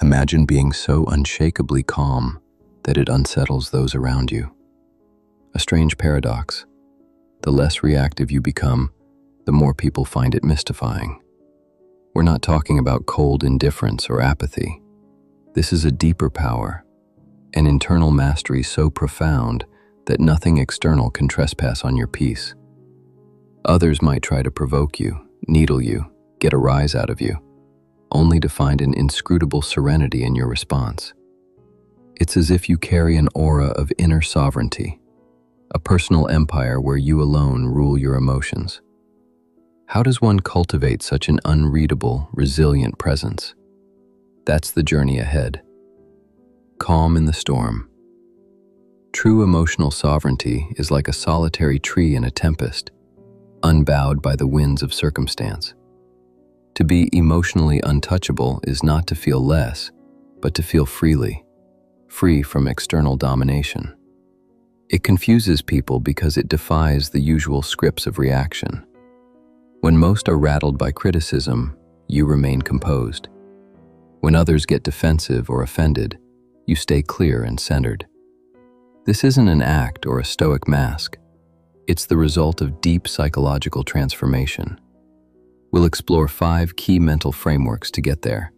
Imagine being so unshakably calm that it unsettles those around you. A strange paradox. The less reactive you become, the more people find it mystifying. We're not talking about cold indifference or apathy. This is a deeper power, an internal mastery so profound that nothing external can trespass on your peace. Others might try to provoke you, needle you, get a rise out of you, only to find an inscrutable serenity in your response. It's as if you carry an aura of inner sovereignty, a personal empire where you alone rule your emotions. How does one cultivate such an unreadable, resilient presence? That's the journey ahead. Calm in the storm. True emotional sovereignty is like a solitary tree in a tempest, unbowed by the winds of circumstance. To be emotionally untouchable is not to feel less, but to feel freely, free from external domination. It confuses people because it defies the usual scripts of reaction. When most are rattled by criticism, you remain composed. When others get defensive or offended, you stay clear and centered. This isn't an act or a stoic mask. It's the result of deep psychological transformation. We'll explore 5 key mental frameworks to get there,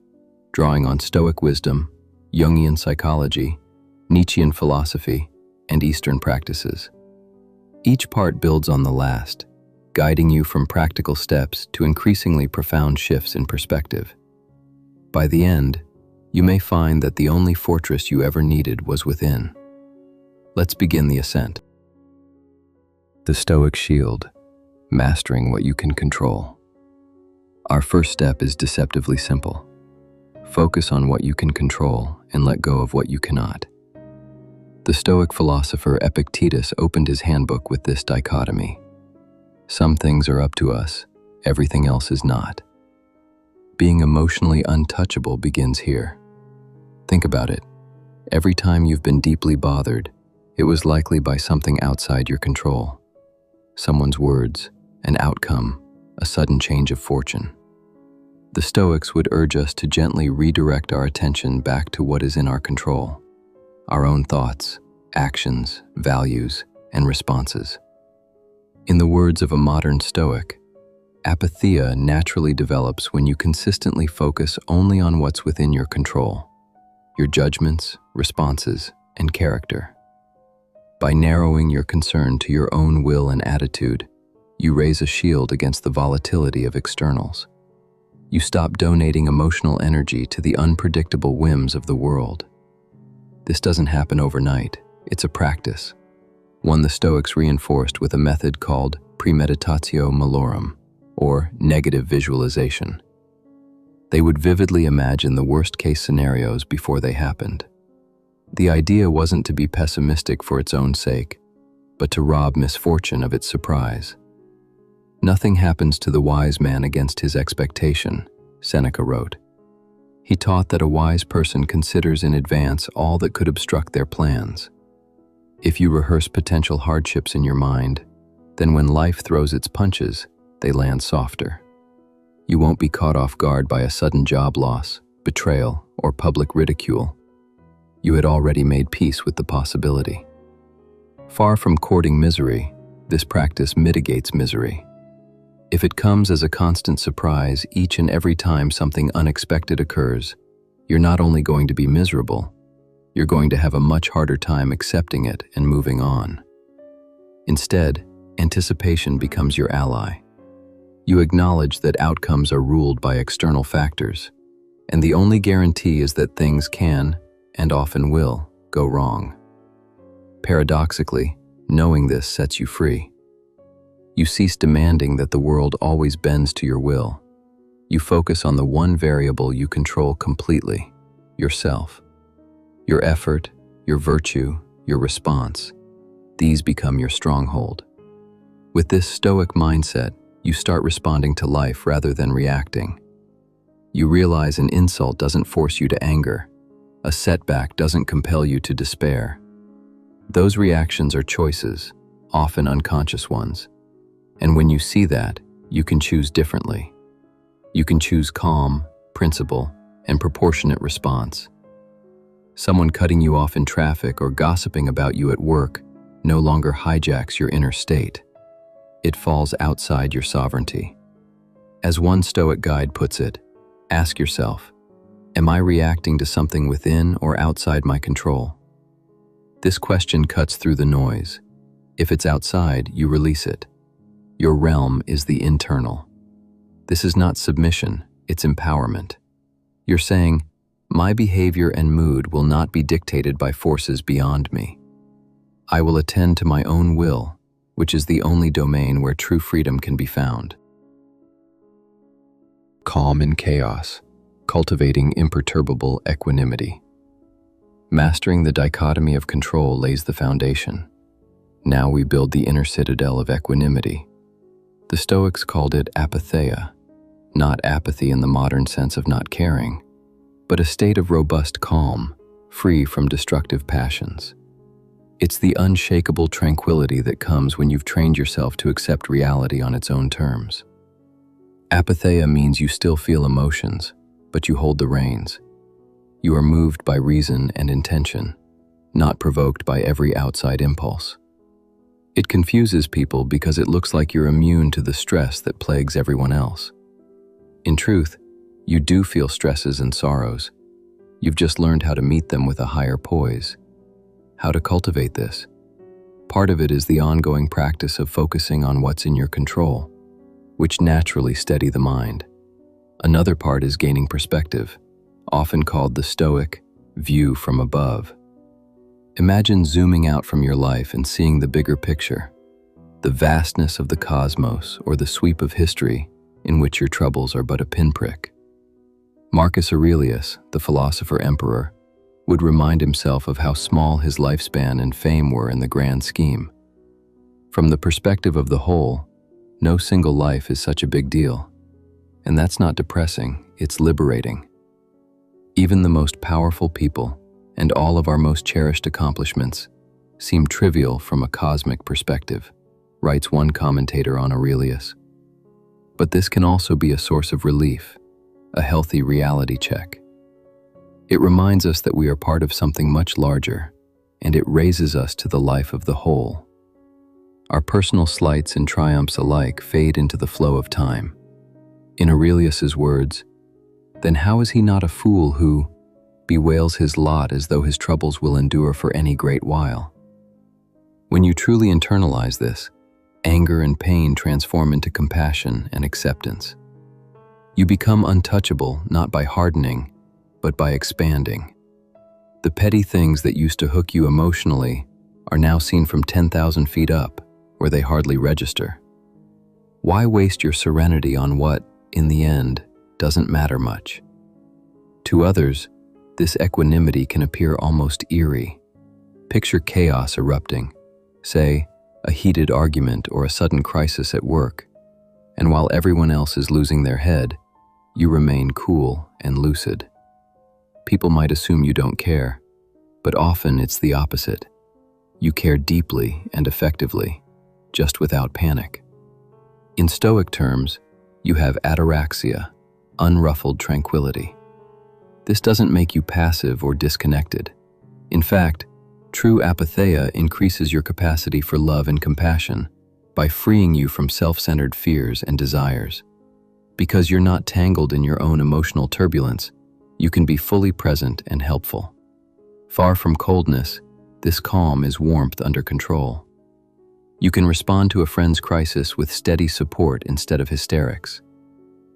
drawing on Stoic wisdom, Jungian psychology, Nietzschean philosophy, and Eastern practices. Each part builds on the last, guiding you from practical steps to increasingly profound shifts in perspective. By the end, you may find that the only fortress you ever needed was within. Let's begin the ascent. The Stoic Shield, mastering what you can control. Our first step is deceptively simple. Focus on what you can control and let go of what you cannot. The Stoic philosopher Epictetus opened his handbook with this dichotomy. Some things are up to us, everything else is not. Being emotionally untouchable begins here. Think about it. Every time you've been deeply bothered, it was likely by something outside your control. Someone's words, an outcome, a sudden change of fortune. The Stoics would urge us to gently redirect our attention back to what is in our control, our own thoughts, actions, values, and responses. In the words of a modern Stoic, apatheia naturally develops when you consistently focus only on what's within your control, your judgments, responses, and character. By narrowing your concern to your own will and attitude, you raise a shield against the volatility of externals. You stop donating emotional energy to the unpredictable whims of the world. This doesn't happen overnight. It's a practice, one the Stoics reinforced with a method called premeditatio malorum, or negative visualization. They would vividly imagine the worst-case scenarios before they happened. The idea wasn't to be pessimistic for its own sake, but to rob misfortune of its surprise. Nothing happens to the wise man against his expectation, Seneca wrote. He taught that a wise person considers in advance all that could obstruct their plans. If you rehearse potential hardships in your mind, then when life throws its punches, they land softer. You won't be caught off guard by a sudden job loss, betrayal, or public ridicule. You had already made peace with the possibility. Far from courting misery, this practice mitigates misery. If it comes as a constant surprise each and every time something unexpected occurs, you're not only going to be miserable, you're going to have a much harder time accepting it and moving on. Instead, anticipation becomes your ally. You acknowledge that outcomes are ruled by external factors, and the only guarantee is that things can, and often will, go wrong. Paradoxically, knowing this sets you free. You cease demanding that the world always bends to your will. You focus on the one variable you control completely, yourself. Your effort, your virtue, your response, these become your stronghold. With this Stoic mindset, you start responding to life rather than reacting. You realize an insult doesn't force you to anger. A setback doesn't compel you to despair. Those reactions are choices, often unconscious ones. And when you see that, you can choose differently. You can choose calm, principle, and proportionate response. Someone cutting you off in traffic or gossiping about you at work no longer hijacks your inner state. It falls outside your sovereignty. As one Stoic guide puts it, ask yourself, am I reacting to something within or outside my control? This question cuts through the noise. If it's outside, you release it. Your realm is the internal. This is not submission, it's empowerment. You're saying, my behavior and mood will not be dictated by forces beyond me. I will attend to my own will, which is the only domain where true freedom can be found. Calm in chaos, cultivating imperturbable equanimity. Mastering the dichotomy of control lays the foundation. Now we build the inner citadel of equanimity. The Stoics called it Apatheia, not apathy in the modern sense of not caring, but a state of robust calm, free from destructive passions. It's the unshakable tranquility that comes when you've trained yourself to accept reality on its own terms. Apatheia means you still feel emotions, but you hold the reins. You are moved by reason and intention, not provoked by every outside impulse. It confuses people because it looks like you're immune to the stress that plagues everyone else. In truth, you do feel stresses and sorrows. You've just learned how to meet them with a higher poise. How to cultivate this? Part of it is the ongoing practice of focusing on what's in your control, which naturally steady the mind. Another part is gaining perspective, often called the Stoic view from above. Imagine zooming out from your life and seeing the bigger picture, the vastness of the cosmos or the sweep of history in which your troubles are but a pinprick. Marcus Aurelius, the philosopher-emperor, would remind himself of how small his lifespan and fame were in the grand scheme. From the perspective of the whole, no single life is such a big deal. And that's not depressing, it's liberating. Even the most powerful people and all of our most cherished accomplishments seem trivial from a cosmic perspective, writes one commentator on Aurelius. But this can also be a source of relief, a healthy reality check. It reminds us that we are part of something much larger, and it raises us to the life of the whole. Our personal slights and triumphs alike fade into the flow of time. In Aurelius's words, then how is he not a fool who bewails his lot as though his troubles will endure for any great while? When you truly internalize this, anger and pain transform into compassion and acceptance. You become untouchable not by hardening, but by expanding. The petty things that used to hook you emotionally are now seen from 10,000 feet up, where they hardly register. Why waste your serenity on what, in the end, doesn't matter much? To others, this equanimity can appear almost eerie. Picture chaos erupting, say, a heated argument or a sudden crisis at work, and while everyone else is losing their head, you remain cool and lucid. People might assume you don't care, but often it's the opposite. You care deeply and effectively, just without panic. In Stoic terms, you have ataraxia, unruffled tranquility. This doesn't make you passive or disconnected. In fact, true apatheia increases your capacity for love and compassion by freeing you from self-centered fears and desires. Because you're not tangled in your own emotional turbulence, you can be fully present and helpful. Far from coldness, this calm is warmth under control. You can respond to a friend's crisis with steady support instead of hysterics.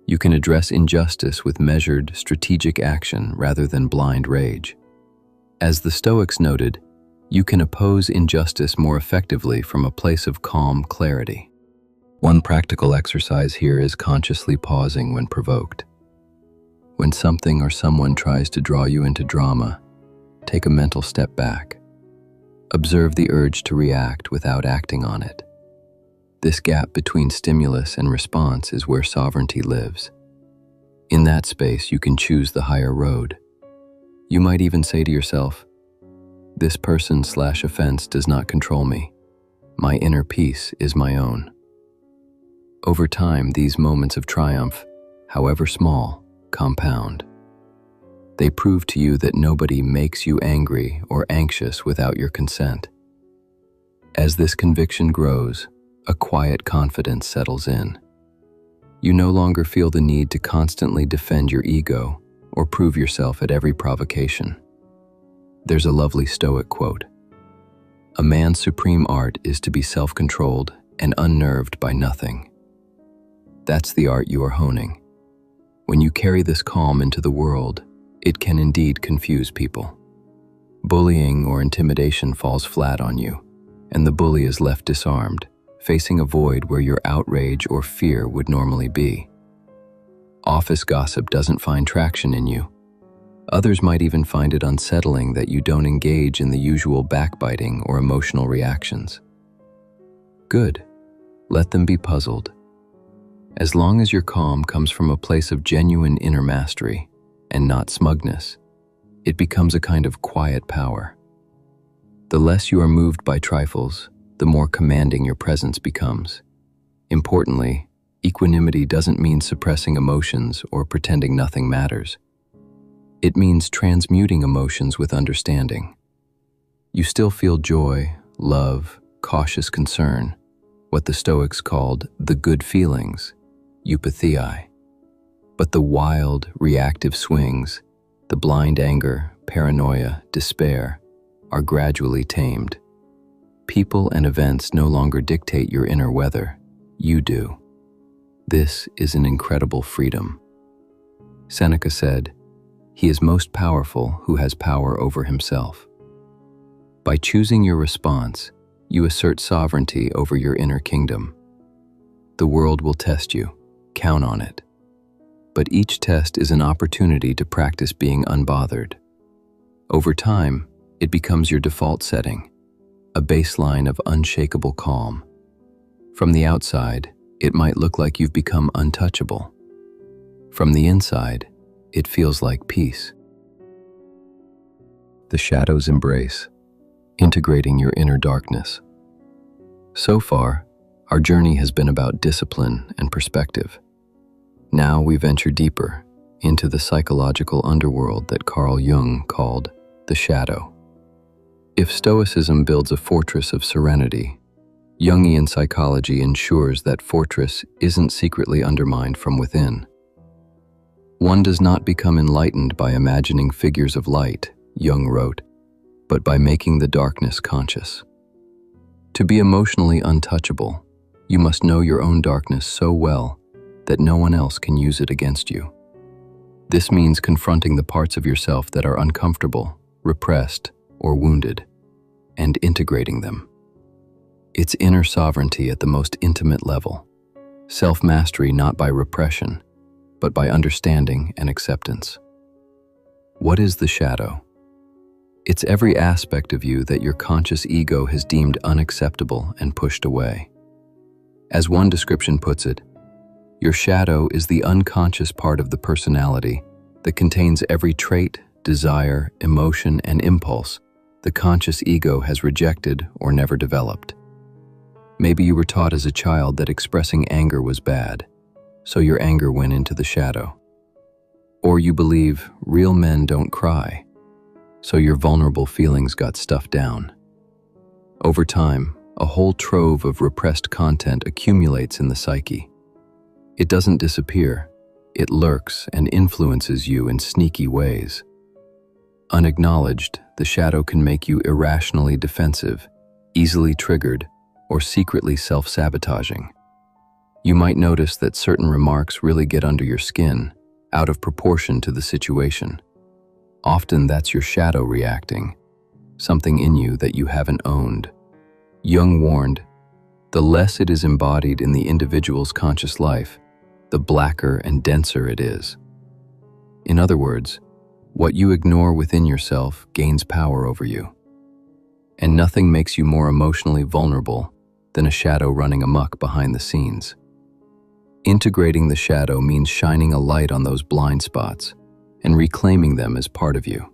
You can address injustice with measured, strategic action rather than blind rage. As the Stoics noted, you can oppose injustice more effectively from a place of calm clarity. One practical exercise here is consciously pausing when provoked. When something or someone tries to draw you into drama, take a mental step back. Observe the urge to react without acting on it. This gap between stimulus and response is where sovereignty lives. In that space, you can choose the higher road. You might even say to yourself, this person/offense does not control me. My inner peace is my own. Over time, these moments of triumph, however small, compound. They prove to you that nobody makes you angry or anxious without your consent. As this conviction grows, a quiet confidence settles in. You no longer feel the need to constantly defend your ego or prove yourself at every provocation. There's a lovely Stoic quote: "A man's supreme art is to be self-controlled and unnerved by nothing." That's the art you are honing. When you carry this calm into the world, it can indeed confuse people. Bullying or intimidation falls flat on you, and the bully is left disarmed, facing a void where your outrage or fear would normally be. Office gossip doesn't find traction in you. Others might even find it unsettling that you don't engage in the usual backbiting or emotional reactions. Good. Let them be puzzled. As long as your calm comes from a place of genuine inner mastery and not smugness, it becomes a kind of quiet power. The less you are moved by trifles, the more commanding your presence becomes. Importantly, equanimity doesn't mean suppressing emotions or pretending nothing matters. It means transmuting emotions with understanding. You still feel joy, love, cautious concern, what the Stoics called the good feelings, Apatheia. But the wild, reactive swings, the blind anger, paranoia, despair, are gradually tamed. People and events no longer dictate your inner weather, you do. This is an incredible freedom. Seneca said, "He is most powerful who has power over himself." By choosing your response, you assert sovereignty over your inner kingdom. The world will test you, count on it. But each test is an opportunity to practice being unbothered. Over time, it becomes your default setting, a baseline of unshakable calm. From the outside, it might look like you've become untouchable. From the inside, it feels like peace. The shadow's embrace, integrating your inner darkness. So far, our journey has been about discipline and perspective. Now we venture deeper into the psychological underworld that Carl Jung called the shadow. If Stoicism builds a fortress of serenity, Jungian psychology ensures that fortress isn't secretly undermined from within. One does not become enlightened by imagining figures of light, Jung wrote, but by making the darkness conscious. To be emotionally untouchable, you must know your own darkness so well that no one else can use it against you. This means confronting the parts of yourself that are uncomfortable, repressed, or wounded, and integrating them. It's inner sovereignty at the most intimate level, self-mastery not by repression, but by understanding and acceptance. What is the shadow? It's every aspect of you that your conscious ego has deemed unacceptable and pushed away. As one description puts it, your shadow is the unconscious part of the personality that contains every trait, desire, emotion, and impulse the conscious ego has rejected or never developed. Maybe you were taught as a child that expressing anger was bad, so your anger went into the shadow. Or you believe real men don't cry, so your vulnerable feelings got stuffed down. Over time, a whole trove of repressed content accumulates in the psyche. It doesn't disappear, it lurks and influences you in sneaky ways. Unacknowledged, the shadow can make you irrationally defensive, easily triggered, or secretly self-sabotaging. You might notice that certain remarks really get under your skin, out of proportion to the situation. Often that's your shadow reacting, something in you that you haven't owned. Jung warned, the less it is embodied in the individual's conscious life, the blacker and denser it is. In other words, what you ignore within yourself gains power over you. And nothing makes you more emotionally vulnerable than a shadow running amok behind the scenes. Integrating the shadow means shining a light on those blind spots and reclaiming them as part of you.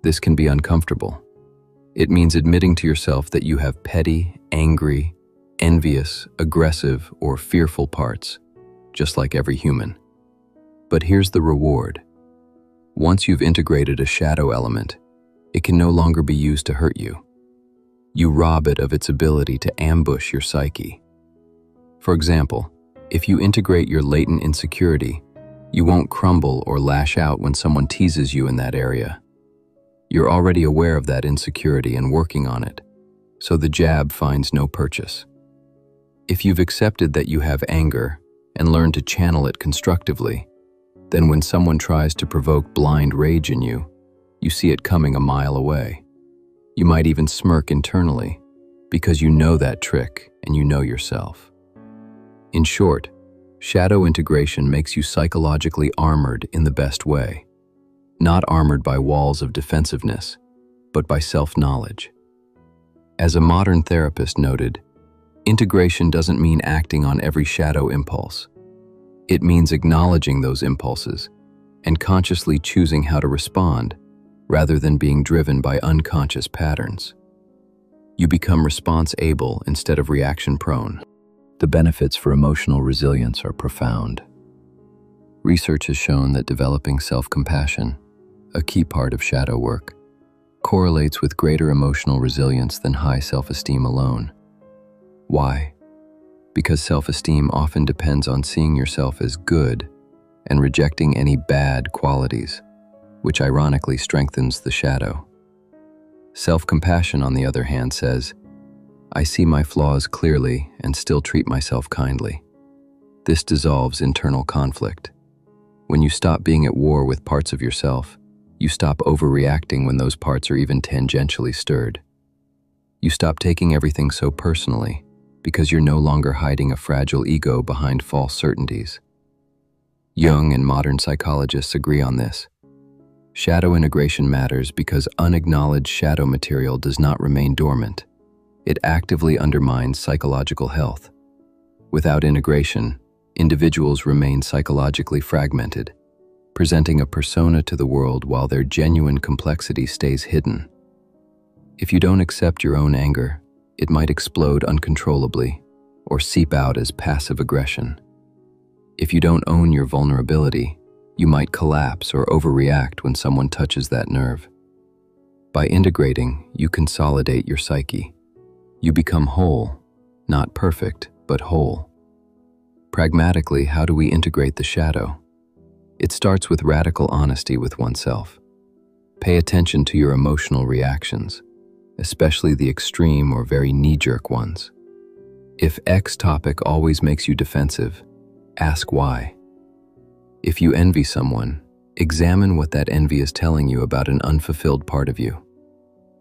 This can be uncomfortable. It means admitting to yourself that you have petty, angry, envious, aggressive, or fearful parts, just like every human. But here's the reward. Once you've integrated a shadow element, it can no longer be used to hurt you. You rob it of its ability to ambush your psyche. For example, if you integrate your latent insecurity, you won't crumble or lash out when someone teases you in that area. You're already aware of that insecurity and working on it, so the jab finds no purchase. If you've accepted that you have anger and learned to channel it constructively, then when someone tries to provoke blind rage in you, you see it coming a mile away. You might even smirk internally, because you know that trick and you know yourself. In short, shadow integration makes you psychologically armored in the best way. Not armored by walls of defensiveness, but by self-knowledge. As a modern therapist noted, integration doesn't mean acting on every shadow impulse. It means acknowledging those impulses and consciously choosing how to respond rather than being driven by unconscious patterns. You become response-able instead of reaction-prone. The benefits for emotional resilience are profound. Research has shown that developing self-compassion, a key part of shadow work, correlates with greater emotional resilience than high self-esteem alone. Why? Because self-esteem often depends on seeing yourself as good and rejecting any bad qualities, which ironically strengthens the shadow. Self-compassion, on the other hand, says, I see my flaws clearly and still treat myself kindly. This dissolves internal conflict. When you stop being at war with parts of yourself, you stop overreacting when those parts are even tangentially stirred. You stop taking everything so personally, because you're no longer hiding a fragile ego behind false certainties. Jung and modern psychologists agree on this. Shadow integration matters because unacknowledged shadow material does not remain dormant. It actively undermines psychological health. Without integration, individuals remain psychologically fragmented, presenting a persona to the world while their genuine complexity stays hidden. If you don't accept your own anger, it might explode uncontrollably or seep out as passive aggression. If you don't own your vulnerability, you might collapse or overreact when someone touches that nerve. By integrating, you consolidate your psyche. You become whole, not perfect, but whole. Pragmatically, how do we integrate the shadow? It starts with radical honesty with oneself. Pay attention to your emotional reactions, especially the extreme or very knee-jerk ones. If X topic always makes you defensive, ask why. If you envy someone, examine what that envy is telling you about an unfulfilled part of you.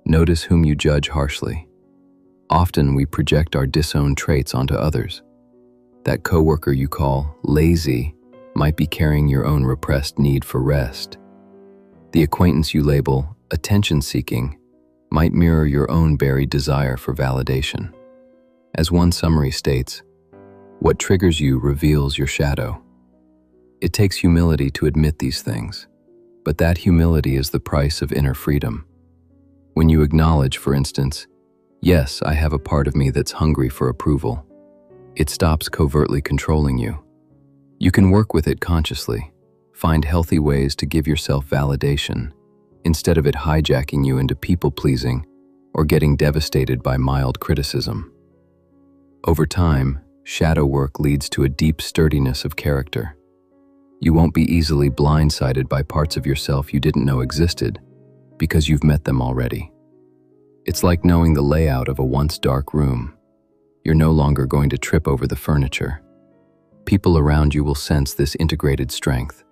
Notice whom you judge harshly. Often we project our disowned traits onto others. That coworker you call lazy might be carrying your own repressed need for rest. The acquaintance you label attention-seeking might mirror your own buried desire for validation. As one summary states, what triggers you reveals your shadow. It takes humility to admit these things, but that humility is the price of inner freedom. When you acknowledge, for instance, yes, I have a part of me that's hungry for approval, it stops covertly controlling you. You can work with it consciously, find healthy ways to give yourself validation, instead of it hijacking you into people-pleasing or getting devastated by mild criticism. Over time, shadow work leads to a deep sturdiness of character. You won't be easily blindsided by parts of yourself you didn't know existed because you've met them already. It's like knowing the layout of a once dark room. You're no longer going to trip over the furniture. People around you will sense this integrated strength.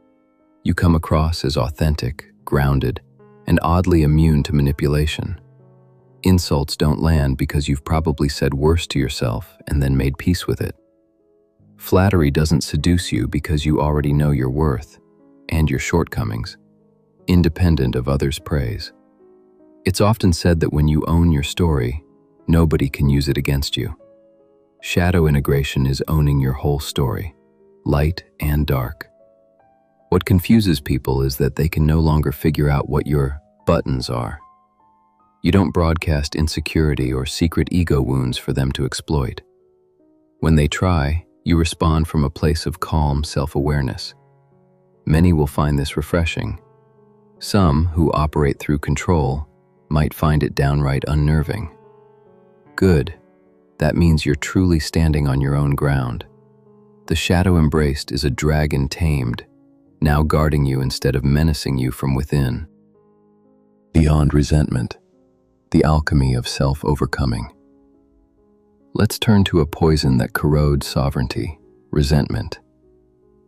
You come across as authentic, grounded, and oddly immune to manipulation. Insults don't land because you've probably said worse to yourself and then made peace with it. Flattery doesn't seduce you because you already know your worth and your shortcomings, independent of others' praise. It's often said that when you own your story, nobody can use it against you. Shadow integration is owning your whole story, light and dark. What confuses people is that they can no longer figure out what your buttons are. You don't broadcast insecurity or secret ego wounds for them to exploit. When they try, you respond from a place of calm self-awareness. Many will find this refreshing. Some who operate through control might find it downright unnerving. Good. That means you're truly standing on your own ground. The shadow embraced is a dragon tamed, now guarding you instead of menacing you from within. Beyond resentment, the alchemy of self-overcoming. Let's turn to a poison that corrodes sovereignty, resentment.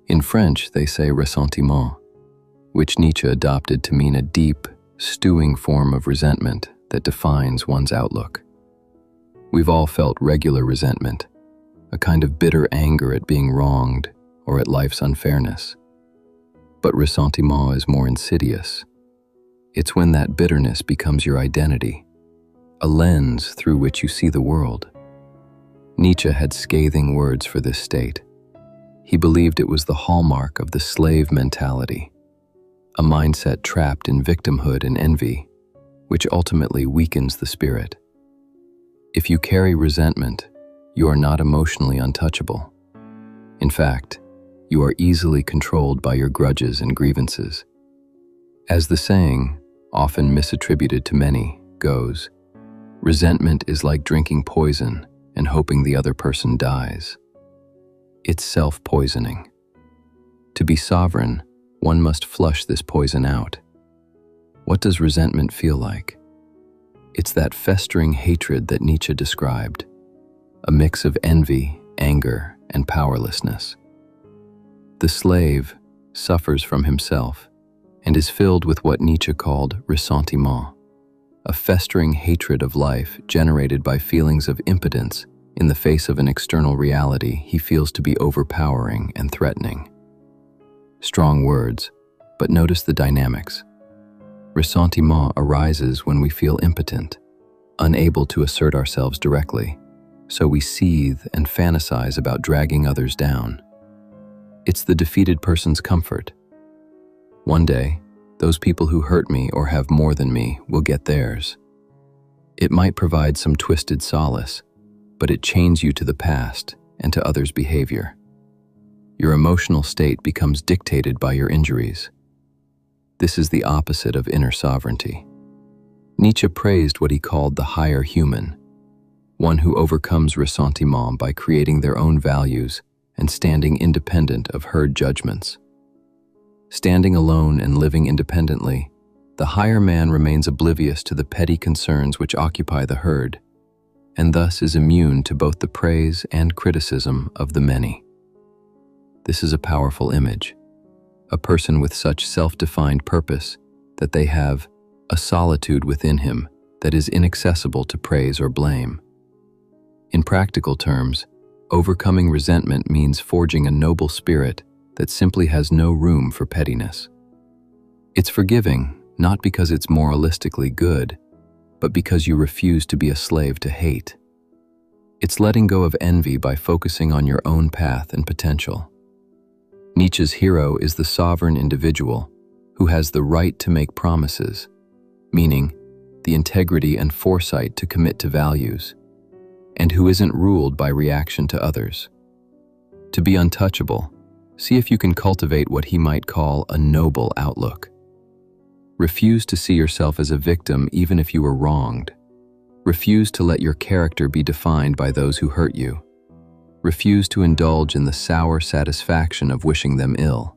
In French, they say ressentiment, which Nietzsche adopted to mean a deep, stewing form of resentment that defines one's outlook. We've all felt regular resentment, a kind of bitter anger at being wronged or at life's unfairness. But ressentiment is more insidious. It's when that bitterness becomes your identity, a lens through which you see the world. Nietzsche had scathing words for this state. He believed it was the hallmark of the slave mentality, a mindset trapped in victimhood and envy, which ultimately weakens the spirit. If you carry resentment, you are not emotionally untouchable. In fact, you are easily controlled by your grudges and grievances. As the saying, often misattributed to many, goes, resentment is like drinking poison and hoping the other person dies. It's self-poisoning. To be sovereign, one must flush this poison out. What does resentment feel like? It's that festering hatred that Nietzsche described, a mix of envy, anger, and powerlessness. The slave suffers from himself and is filled with what Nietzsche called ressentiment, a festering hatred of life generated by feelings of impotence in the face of an external reality he feels to be overpowering and threatening. Strong words, but notice the dynamics. Ressentiment arises when we feel impotent, unable to assert ourselves directly, so we seethe and fantasize about dragging others down. It's the defeated person's comfort. One day, those people who hurt me or have more than me will get theirs. It might provide some twisted solace, but it chains you to the past and to others' behavior. Your emotional state becomes dictated by your injuries. This is the opposite of inner sovereignty. Nietzsche praised what he called the higher human, one who overcomes ressentiment by creating their own values and standing independent of herd judgments. Standing alone and living independently, the higher man remains oblivious to the petty concerns which occupy the herd, and thus is immune to both the praise and criticism of the many. This is a powerful image, a person with such self-defined purpose that they have a solitude within him that is inaccessible to praise or blame. In practical terms, overcoming resentment means forging a noble spirit that simply has no room for pettiness. It's forgiving, not because it's moralistically good, but because you refuse to be a slave to hate. It's letting go of envy by focusing on your own path and potential. Nietzsche's hero is the sovereign individual who has the right to make promises, meaning the integrity and foresight to commit to values, and who isn't ruled by reaction to others. To be untouchable, see if you can cultivate what he might call a noble outlook. Refuse to see yourself as a victim even if you were wronged. Refuse to let your character be defined by those who hurt you. Refuse to indulge in the sour satisfaction of wishing them ill.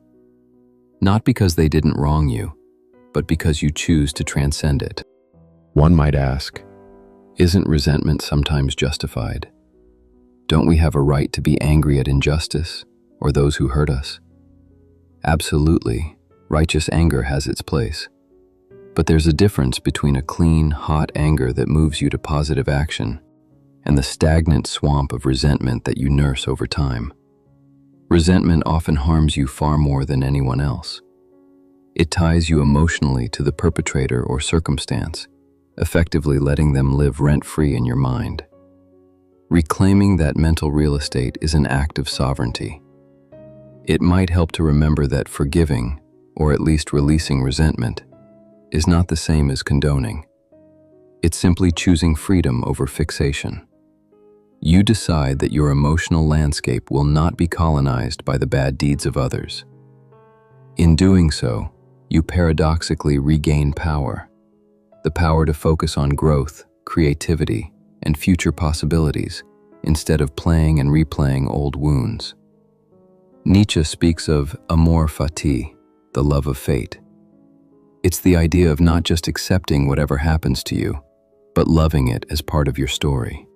Not because they didn't wrong you, but because you choose to transcend it. One might ask, isn't resentment sometimes justified? Don't we have a right to be angry at injustice or those who hurt us? Absolutely, righteous anger has its place. But there's a difference between a clean, hot anger that moves you to positive action and the stagnant swamp of resentment that you nurse over time. Resentment often harms you far more than anyone else. It ties you emotionally to the perpetrator or circumstance, effectively letting them live rent-free in your mind. Reclaiming that mental real estate is an act of sovereignty. It might help to remember that forgiving, or at least releasing resentment, is not the same as condoning. It's simply choosing freedom over fixation. You decide that your emotional landscape will not be colonized by the bad deeds of others. In doing so, you paradoxically regain power. The power to focus on growth, creativity, and future possibilities, instead of playing and replaying old wounds. Nietzsche speaks of Amor Fati, the love of fate. It's the idea of not just accepting whatever happens to you, but loving it as part of your story.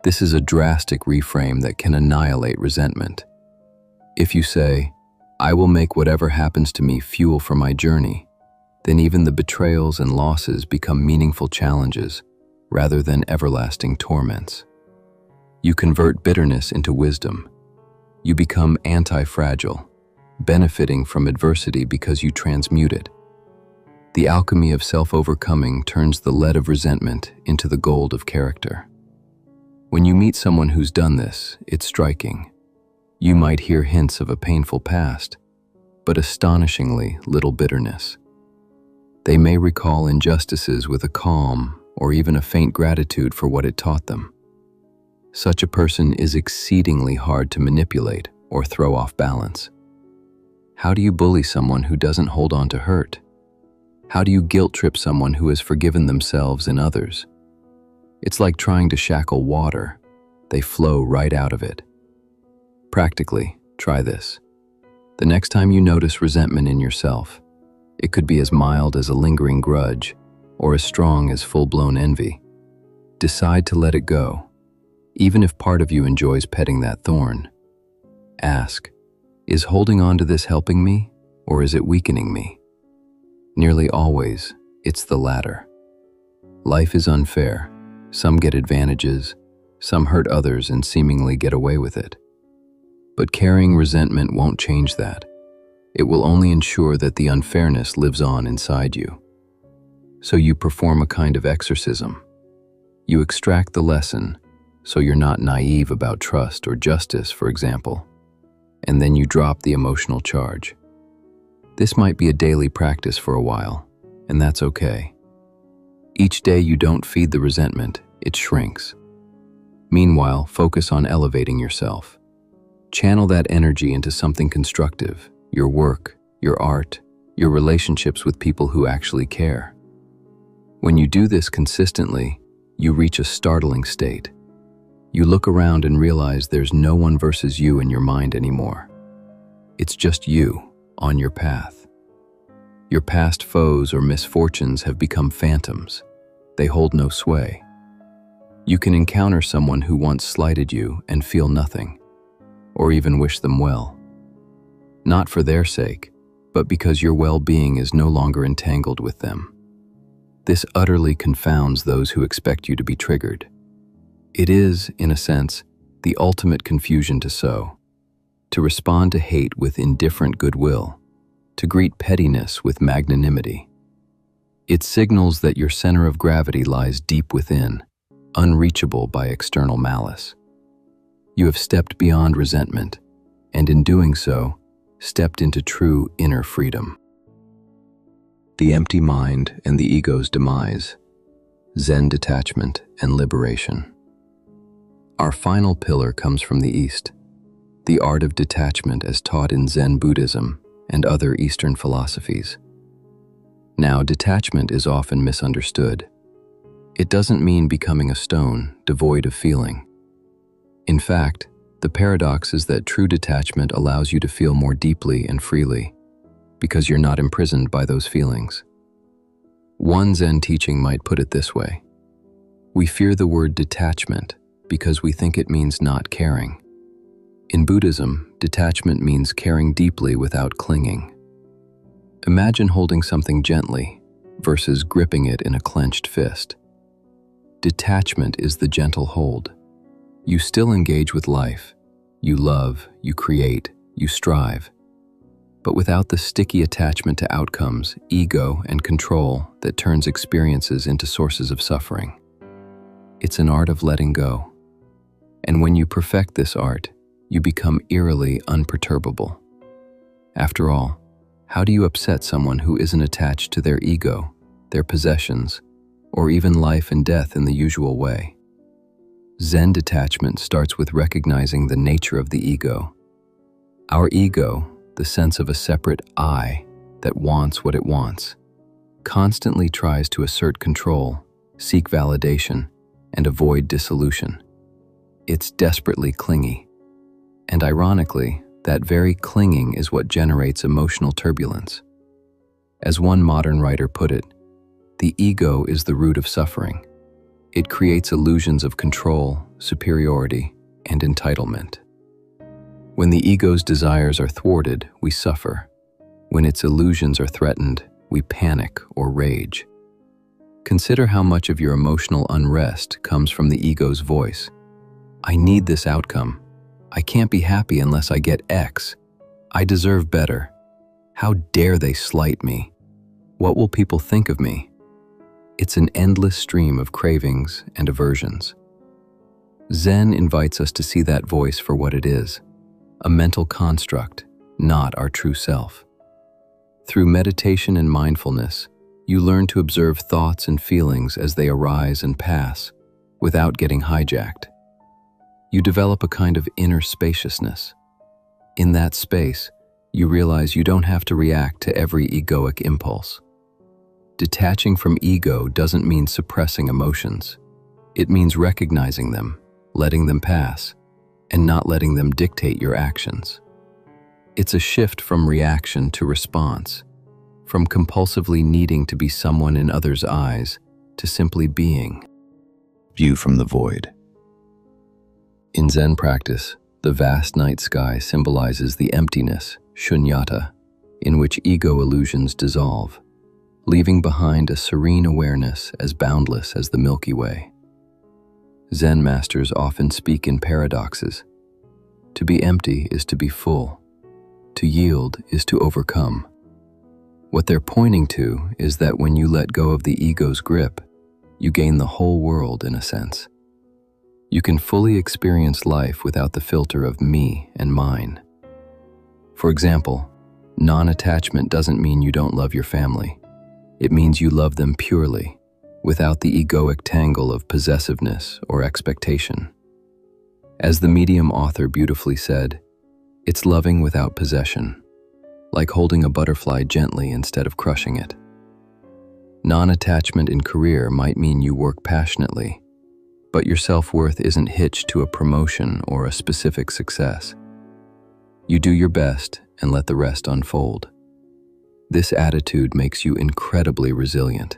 This is a drastic reframe that can annihilate resentment. If you say, "I will make whatever happens to me fuel for my journey," then even the betrayals and losses become meaningful challenges rather than everlasting torments. You convert bitterness into wisdom. You become anti-fragile, benefiting from adversity because you transmute it. The alchemy of self-overcoming turns the lead of resentment into the gold of character. When you meet someone who's done this, it's striking. You might hear hints of a painful past, but astonishingly little bitterness. They may recall injustices with a calm or even a faint gratitude for what it taught them. Such a person is exceedingly hard to manipulate or throw off balance. How do you bully someone who doesn't hold on to hurt? How do you guilt-trip someone who has forgiven themselves and others? It's like trying to shackle water. They flow right out of it. Practically, try this. The next time you notice resentment in yourself, it could be as mild as a lingering grudge or as strong as full-blown envy. Decide to let it go, even if part of you enjoys petting that thorn. Ask, is holding on to this helping me, or is it weakening me? Nearly always, it's the latter. Life is unfair. Some get advantages, some hurt others and seemingly get away with it. But carrying resentment won't change that. It will only ensure that the unfairness lives on inside you. So you perform a kind of exorcism. You extract the lesson, so you're not naive about trust or justice, for example, and then you drop the emotional charge. This might be a daily practice for a while, and that's okay. Each day you don't feed the resentment, it shrinks. Meanwhile, focus on elevating yourself. Channel that energy into something constructive, your work, your art, your relationships with people who actually care. When you do this consistently, you reach a startling state. You look around and realize there's no one versus you in your mind anymore. It's just you on your path. Your past foes or misfortunes have become phantoms. They hold no sway. You can encounter someone who once slighted you and feel nothing, or even wish them well. Not for their sake, but because your well-being is no longer entangled with them. This utterly confounds those who expect you to be triggered. It is, in a sense, the ultimate confusion to sow, to respond to hate with indifferent goodwill, to greet pettiness with magnanimity. It signals that your center of gravity lies deep within, unreachable by external malice. You have stepped beyond resentment, and in doing so, stepped into true inner freedom. The empty mind and the ego's demise, Zen detachment and liberation. Our final pillar comes from the East, the art of detachment as taught in Zen Buddhism and other Eastern philosophies. Now, detachment is often misunderstood. It doesn't mean becoming a stone, devoid of feeling. In fact, the paradox is that true detachment allows you to feel more deeply and freely, because you're not imprisoned by those feelings. One Zen teaching might put it this way: we fear the word detachment because we think it means not caring. In Buddhism, detachment means caring deeply without clinging. Imagine holding something gently versus gripping it in a clenched fist. Detachment is the gentle hold. You still engage with life. You love, you create, you strive. But without the sticky attachment to outcomes, ego, and control that turns experiences into sources of suffering. It's an art of letting go. And when you perfect this art, you become eerily unperturbable. After all, how do you upset someone who isn't attached to their ego, their possessions, or even life and death in the usual way? Zen detachment starts with recognizing the nature of the ego. Our ego, the sense of a separate I, that wants what it wants, constantly tries to assert control, seek validation, and avoid dissolution. It's desperately clingy. And ironically, that very clinging is what generates emotional turbulence. As one modern writer put it, the ego is the root of suffering. It creates illusions of control, superiority, and entitlement. When the ego's desires are thwarted, we suffer. When its illusions are threatened, we panic or rage. Consider how much of your emotional unrest comes from the ego's voice. I need this outcome. I can't be happy unless I get X. I deserve better. How dare they slight me? What will people think of me? It's an endless stream of cravings and aversions. Zen invites us to see that voice for what it is, a mental construct, not our true self. Through meditation and mindfulness, you learn to observe thoughts and feelings as they arise and pass, without getting hijacked. You develop a kind of inner spaciousness. In that space, you realize you don't have to react to every egoic impulse. Detaching from ego doesn't mean suppressing emotions. It means recognizing them, letting them pass, and not letting them dictate your actions. It's a shift from reaction to response, from compulsively needing to be someone in others' eyes to simply being. View from the void. In Zen practice, the vast night sky symbolizes the emptiness, shunyata, in which ego illusions dissolve, leaving behind a serene awareness as boundless as the Milky Way. Zen masters often speak in paradoxes. To be empty is to be full. To yield is to overcome. What they're pointing to is that when you let go of the ego's grip, you gain the whole world in a sense. You can fully experience life without the filter of me and mine. For example, non-attachment doesn't mean you don't love your family. It means you love them purely, without the egoic tangle of possessiveness or expectation. As the medium author beautifully said, it's loving without possession, like holding a butterfly gently instead of crushing it. Non-attachment in career might mean you work passionately, but your self-worth isn't hitched to a promotion or a specific success. You do your best and let the rest unfold. This attitude makes you incredibly resilient.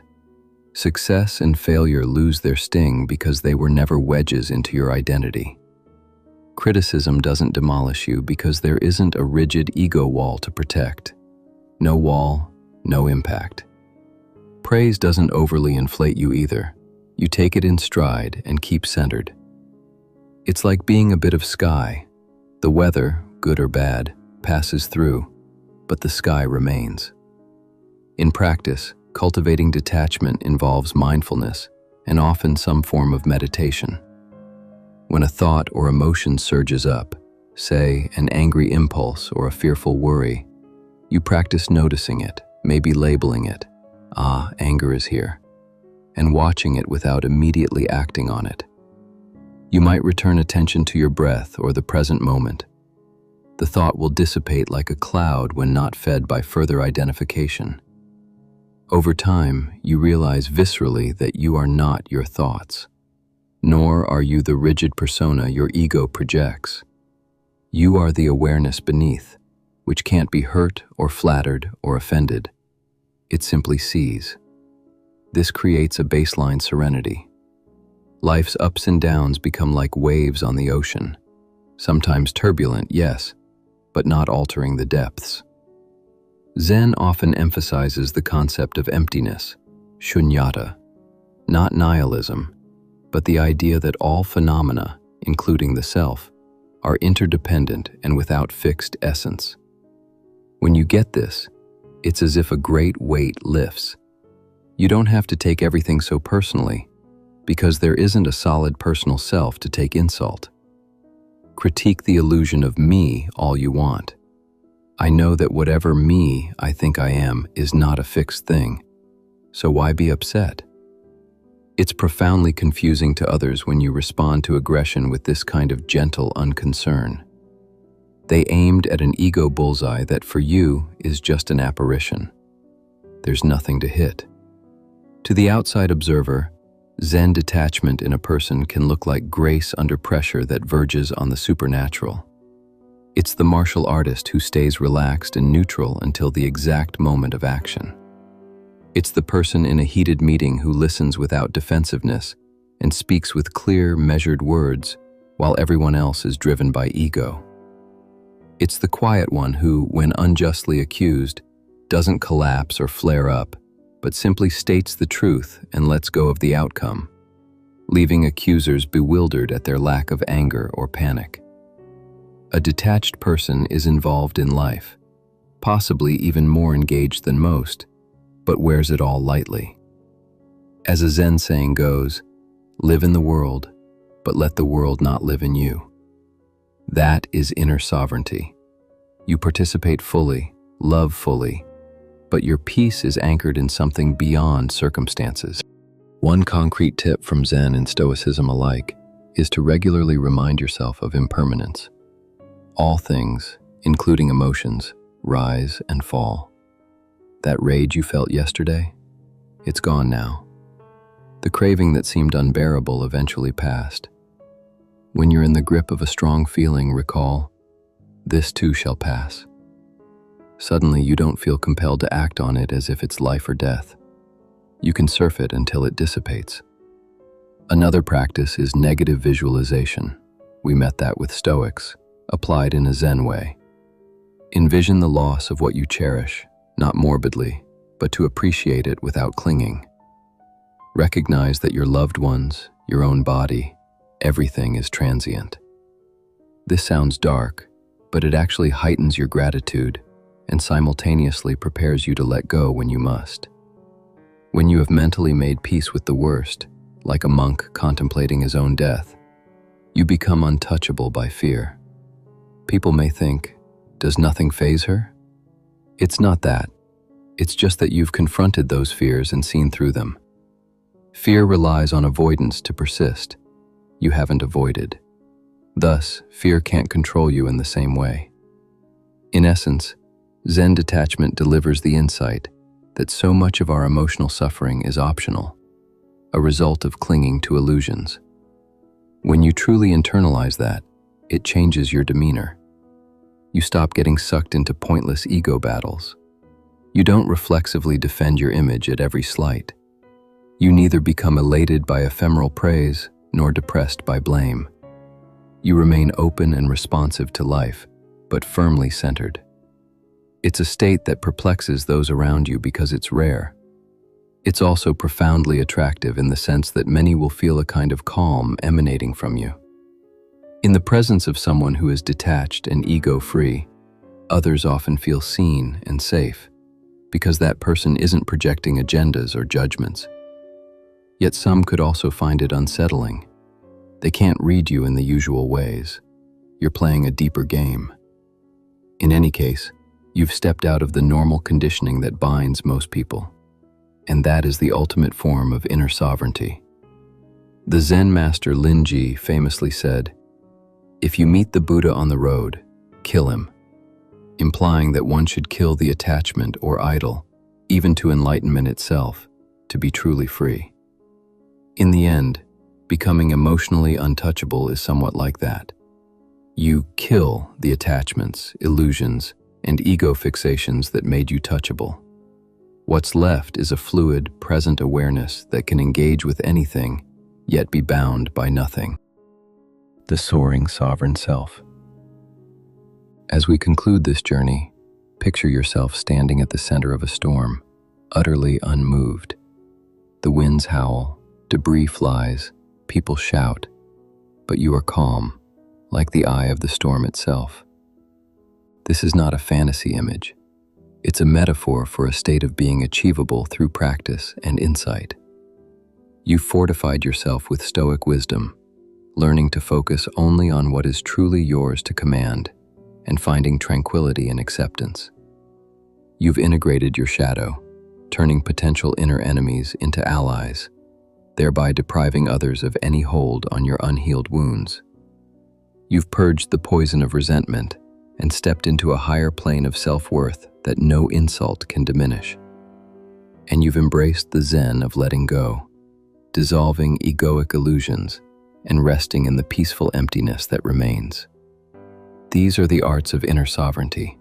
Success and failure lose their sting because they were never wedges into your identity. Criticism doesn't demolish you because there isn't a rigid ego wall to protect. No wall, no impact. Praise doesn't overly inflate you either. You take it in stride and keep centered. It's like being a bit of sky. The weather, good or bad, passes through, but the sky remains. In practice, cultivating detachment involves mindfulness and often some form of meditation. When a thought or emotion surges up, say an angry impulse or a fearful worry, you practice noticing it, maybe labeling it, anger is here, and watching it without immediately acting on it. You might return attention to your breath or the present moment. The thought will dissipate like a cloud when not fed by further identification. Over time, you realize viscerally that you are not your thoughts, nor are you the rigid persona your ego projects. You are the awareness beneath, which can't be hurt or flattered or offended. It simply sees. This creates a baseline serenity. Life's ups and downs become like waves on the ocean, sometimes turbulent, yes, but not altering the depths. Zen often emphasizes the concept of emptiness, shunyata, not nihilism, but the idea that all phenomena, including the self, are interdependent and without fixed essence. When you get this, it's as if a great weight lifts. You don't have to take everything so personally, because there isn't a solid personal self to take insult. Critique the illusion of me all you want. I know that whatever me I think I am is not a fixed thing, so why be upset? It's profoundly confusing to others when you respond to aggression with this kind of gentle unconcern. They aimed at an ego bullseye that for you is just an apparition. There's nothing to hit. To the outside observer, Zen detachment in a person can look like grace under pressure that verges on the supernatural. It's the martial artist who stays relaxed and neutral until the exact moment of action. It's the person in a heated meeting who listens without defensiveness and speaks with clear, measured words while everyone else is driven by ego. It's the quiet one who, when unjustly accused, doesn't collapse or flare up, but simply states the truth and lets go of the outcome, leaving accusers bewildered at their lack of anger or panic. A detached person is involved in life, possibly even more engaged than most, but wears it all lightly. As a Zen saying goes, live in the world, but let the world not live in you. That is inner sovereignty. You participate fully, love fully, but your peace is anchored in something beyond circumstances. One concrete tip from Zen and Stoicism alike is to regularly remind yourself of impermanence. All things, including emotions, rise and fall. That rage you felt yesterday, it's gone now. The craving that seemed unbearable eventually passed. When you're in the grip of a strong feeling, recall, this too shall pass. Suddenly, you don't feel compelled to act on it as if it's life or death. You can surf it until it dissipates. Another practice is negative visualization. We met that with Stoics, applied in a Zen way. Envision the loss of what you cherish, not morbidly, but to appreciate it without clinging. Recognize that your loved ones, your own body, everything is transient. This sounds dark, but it actually heightens your gratitude and simultaneously prepares you to let go when you must. When you have mentally made peace with the worst, like a monk contemplating his own death, you become untouchable by fear. People may think, does nothing faze her? It's not that. It's just that you've confronted those fears and seen through them. Fear relies on avoidance to persist. You haven't avoided. Thus, fear can't control you in the same way. In essence, Zen detachment delivers the insight that so much of our emotional suffering is optional, a result of clinging to illusions. When you truly internalize that, it changes your demeanor. You stop getting sucked into pointless ego battles. You don't reflexively defend your image at every slight. You neither become elated by ephemeral praise nor depressed by blame. You remain open and responsive to life, but firmly centered. It's a state that perplexes those around you because it's rare. It's also profoundly attractive in the sense that many will feel a kind of calm emanating from you. In the presence of someone who is detached and ego-free, others often feel seen and safe because that person isn't projecting agendas or judgments. Yet some could also find it unsettling. They can't read you in the usual ways. You're playing a deeper game. In any case, you've stepped out of the normal conditioning that binds most people, and that is the ultimate form of inner sovereignty. The Zen master Linji famously said, "If you meet the Buddha on the road, kill him," implying that one should kill the attachment or idol, even to enlightenment itself, to be truly free. In the end, becoming emotionally untouchable is somewhat like that. You kill the attachments, illusions, and ego fixations that made you touchable. What's left is a fluid, present awareness that can engage with anything, yet be bound by nothing. The soaring sovereign self. As we conclude this journey, picture yourself standing at the center of a storm, utterly unmoved. The winds howl, debris flies, people shout, but you are calm, like the eye of the storm itself. This is not a fantasy image. It's a metaphor for a state of being achievable through practice and insight. You've fortified yourself with Stoic wisdom, learning to focus only on what is truly yours to command and finding tranquility in acceptance. You've integrated your shadow, turning potential inner enemies into allies, thereby depriving others of any hold on your unhealed wounds. You've purged the poison of resentment, and stepped into a higher plane of self-worth that no insult can diminish. And you've embraced the Zen of letting go, dissolving egoic illusions and resting in the peaceful emptiness that remains. These are the arts of inner sovereignty,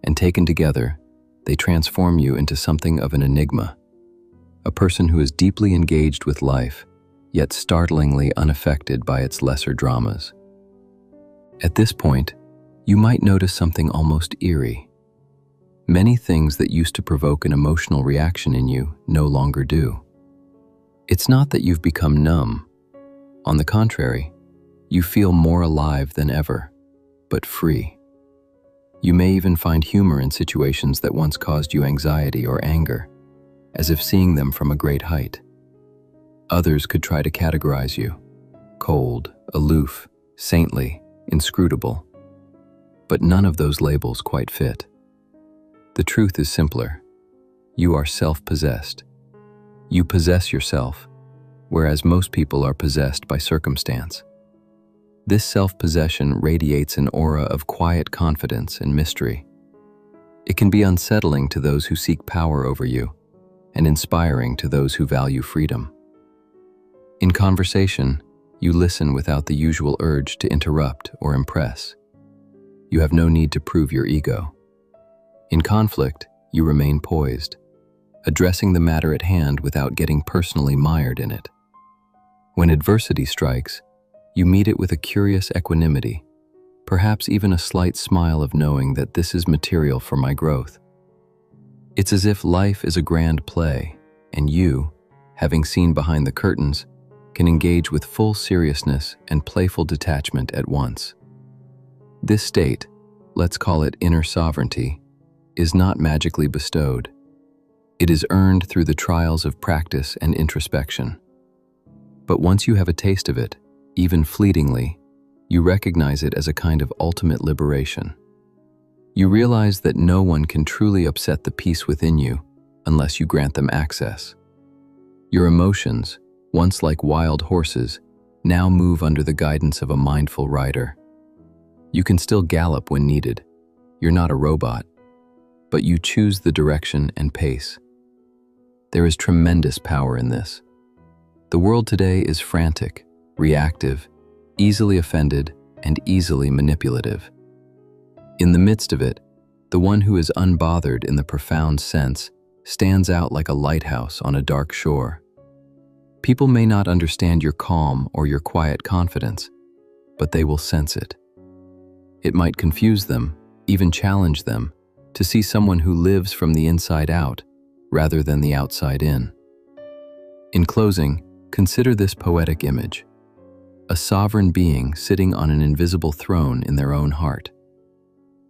and taken together, they transform you into something of an enigma, a person who is deeply engaged with life, yet startlingly unaffected by its lesser dramas. At this point, you might notice something almost eerie. Many things that used to provoke an emotional reaction in you no longer do. It's not that you've become numb. On the contrary, you feel more alive than ever, but free. You may even find humor in situations that once caused you anxiety or anger, as if seeing them from a great height. Others could try to categorize you: cold, aloof, saintly, inscrutable. But none of those labels quite fit. The truth is simpler. You are self-possessed. You possess yourself, whereas most people are possessed by circumstance. This self-possession radiates an aura of quiet confidence and mystery. It can be unsettling to those who seek power over you, and inspiring to those who value freedom. In conversation, you listen without the usual urge to interrupt or impress. You have no need to prove your ego. In conflict, you remain poised, addressing the matter at hand without getting personally mired in it. When adversity strikes, you meet it with a curious equanimity, perhaps even a slight smile of knowing that this is material for my growth. It's as if life is a grand play, and you, having seen behind the curtains, can engage with full seriousness and playful detachment at once. This state, let's call it inner sovereignty, is not magically bestowed. It is earned through the trials of practice and introspection. But once you have a taste of it, even fleetingly, you recognize it as a kind of ultimate liberation. You realize that no one can truly upset the peace within you unless you grant them access. Your emotions, once like wild horses, now move under the guidance of a mindful rider. You can still gallop when needed. You're not a robot, but you choose the direction and pace. There is tremendous power in this. The world today is frantic, reactive, easily offended, and easily manipulative. In the midst of it, the one who is unbothered in the profound sense stands out like a lighthouse on a dark shore. People may not understand your calm or your quiet confidence, but they will sense it. It might confuse them, even challenge them, to see someone who lives from the inside out rather than the outside in. In closing, consider this poetic image: a sovereign being sitting on an invisible throne in their own heart.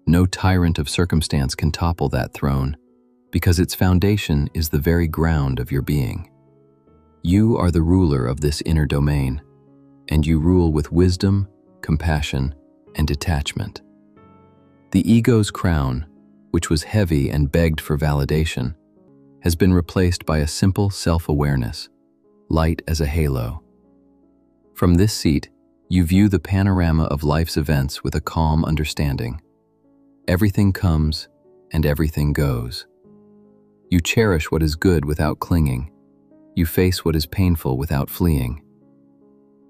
No tyrant of circumstance can topple that throne, because its foundation is the very ground of your being. You are the ruler of this inner domain, and you rule with wisdom, compassion, and detachment. The ego's crown, which was heavy and begged for validation, has been replaced by a simple self-awareness, light as a halo. From this seat, you view the panorama of life's events with a calm understanding. Everything comes and everything goes. You cherish what is good without clinging. You face what is painful without fleeing.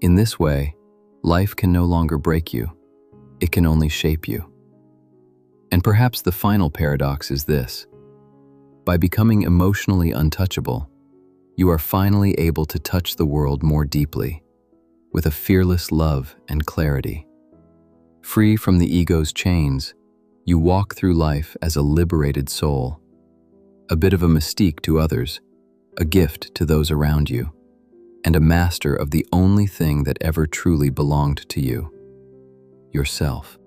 In this way, life can no longer break you. It can only shape you. And perhaps the final paradox is this: by becoming emotionally untouchable, you are finally able to touch the world more deeply, with a fearless love and clarity. Free from the ego's chains, you walk through life as a liberated soul, a bit of a mystique to others, a gift to those around you, and a master of the only thing that ever truly belonged to you: yourself.